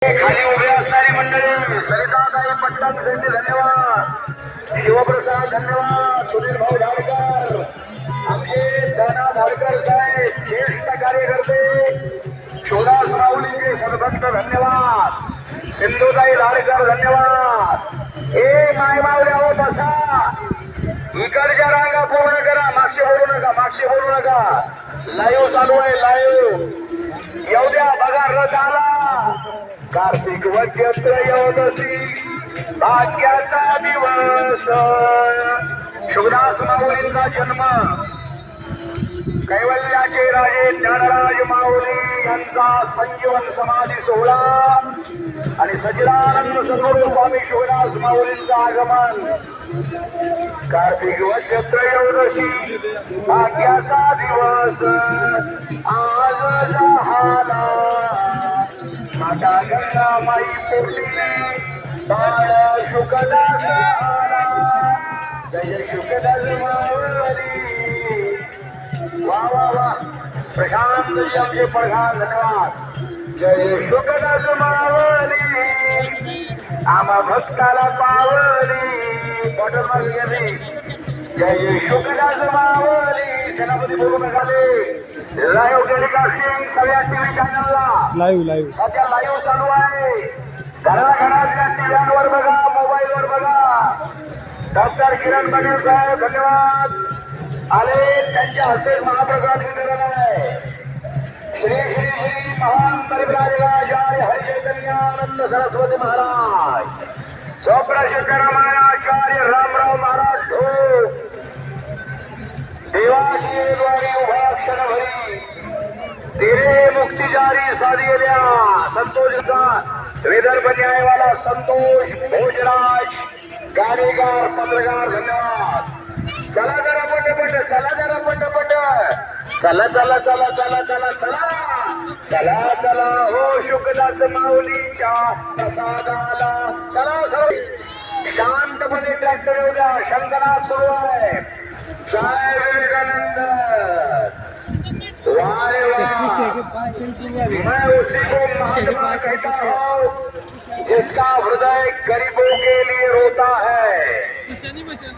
खाली उभे असणारी मंडळी सरिताताई पट्टणसाठी धन्यवाद, शिवप्रसाद धन्यवाद, सुनील भाऊ धाडकर, आमचे दादा धाडकर साहेब ज्येष्ठ कार्यकर्ते, शिवदास माऊलींचे सद्भक्त धन्यवाद, सिंधुताई धाडकर धन्यवाद. ए माय मावल्या हो बसा, इकडच्या रांगा पूर्ण करा, मागचे बोलू नका, मागचे बोलू नका. लाईव्ह चालू आहे, लाईव्ह येऊ द्या. बघा रथ आला, कार्तिक वद्य त्रयोदशी भाग्याचा दिवस. शिवदास माऊलींचा जन्म, कैवल्याचे राजे ज्ञानराज माऊली यांचा संजीवन समाधी सोहळा आणि सच्चिदानंद सद्गुरू स्वामी शिवदास माऊलींचं आगमन. कार्तिक वद्य त्रयोदशी भाग्याचा दिवस आज झाला. माता गंगा माई पोटी बाळ शुकदास आला. जय शुकदास माऊली. वा वा वा, प्रशांत जी आमचे प्रधान धन्यवाद. जय शुकदास माऊली, आम्हा भक्ताला पावली. बॉटल मागे गेली. जय शुकदास माऊली. सेनापती बोलू नकाले. लाईव्ह टेलिकास्टिंग सगळ्या टीव्ही चॅनलला लाईव्ह सध्या लाईव्ह चालू आहे. घराघरातल्या टीव्हीवर बघा, मोबाईलवर बघा. डॉक्टर किरण पाटील साहेब धन्यवाद आले, त्यांच्या हस्ते महाप्रसाद वितरण आहे. श्री श्री श्री महान परिव्राजकाचार्य हरिचैतन्यानंद सरस्वती महाराज, स्वप्रशिक्षण आचार्य रामराव महाराज ढोक, देवाशी द्वारी उभा क्षणभरी तेरे मुक्तिजारी साधिल्या संतोषचा विदर्भ न्यायवाला संतोष भोजराज गाणेगार पत्रकार धन्यवाद. चला जरा पटपट, चला जरा पटपट, चला चला चला चला चला चला चला चला हो शुकदास माऊलीच्या प्रसादाला चला. सर्व शांतपणे ट्रॅक्टर येऊ द्या, शंकरात सुरू आहे. जय विवेकानंद. वारे वाह, मैं उसी को महात्मा कहता हूँ जिसका हृदय गरीबों के लिए रोता है.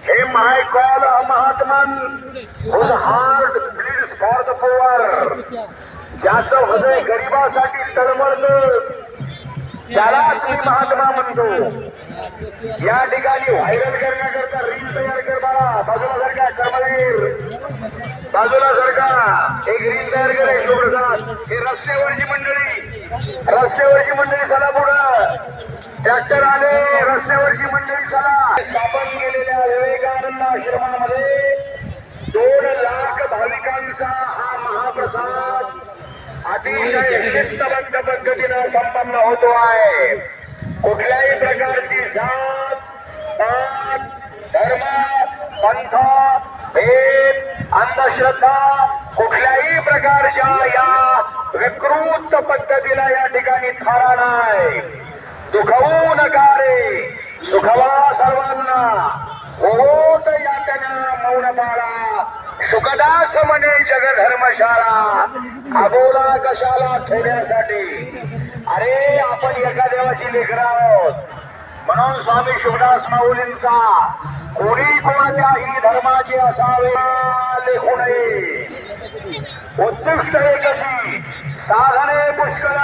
Him I call a Mahatman whose heart bleeds for the poor. ज्याचं हृदय गरिबासाठी तळमळतं त्यालाच मी महात्मा म्हणतो. या ठिकाणी व्हायरल करण्याकरता रील तयार कर बाळा. बाजूला सारखा कर्मवीर, बाजूला सारखा एक रील तयार करे. शिवप्रसाद, हे रस्त्यावरची मंडळी, रस्त्यावरची मंडळी चला पुढं. ट्रॅक्टर आले, रस्त्यावरची मंडळी चला. स्थापन केलेल्या विवेकानंद आश्रमामध्ये 2 लाख भाविकांचा हा महाप्रसाद अतिशय शिस्तबद्ध पद्धतीनं संपन्न होतो आहे. कुठल्याही प्रकारची जात पात धर्म पंथ भेद अंधश्रद्धा कुठल्याही प्रकारच्या या विकृत पद्धतीला या ठिकाणी थारा नाही. दुखवू नका रे, सुखवा सर्वांना, होत यातना मौन पाळा. शुकदास म्हणे जगधर्मशाळा, अबोला कशाला थोड्यासाठी. अरे आपण एका देवाची लेकरं आहोत, म्हणून स्वामी शिवदास माऊलींचा कोणी कोणत्याही धर्माचे असावे लेखू नये. उत्कृष्ट एकची साधने पुष्कळ,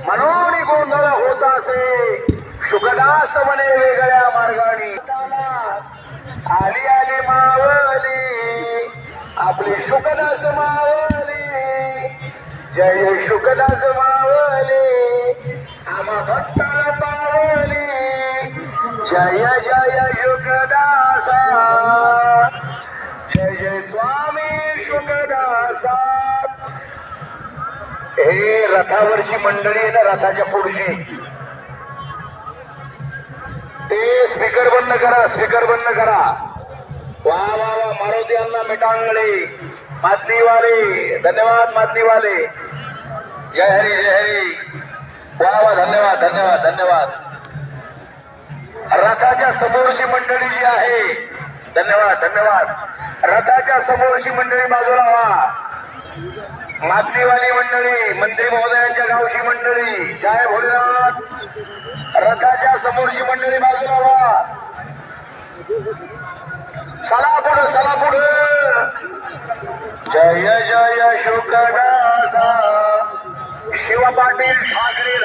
म्हणून गोंधळ होत असे. शुकदास म्हणे वेगळ्या मार्गाने आली आली मावली, आपली शुकदास मावली. जय शुकदास मावली, आम्हा भक्ताला पावली. जय जय शुकदासा, जय जय स्वामी शुकदासा. हे रथावरची मंडळी आहे ना, रथाच्या पुढची, ते स्पीकर बंद करा, स्पीकर बंद करा. वा वा वा, मारुती अण्णा मिटांगळे मातलीवाले धन्यवाद, मातलीवाले. जय हरी जय हरी. वा वा, धन्यवाद धन्यवाद धन्यवाद. रथाच्या समोरची मंडळी जी आहे, धन्यवाद धन्यवाद. रथाच्या समोरची मंडळी बाजूला व्हा. मातलीवाली मंडळी, मंत्री महोदयांच्या गावची मंडळी, जय भोलेनाथ. रथाच्या समोरची मंडळी बाजूला व्हा. चला पुढं, चला पुढं. जय जय शुकदासा शिव पाटील ठाकरे.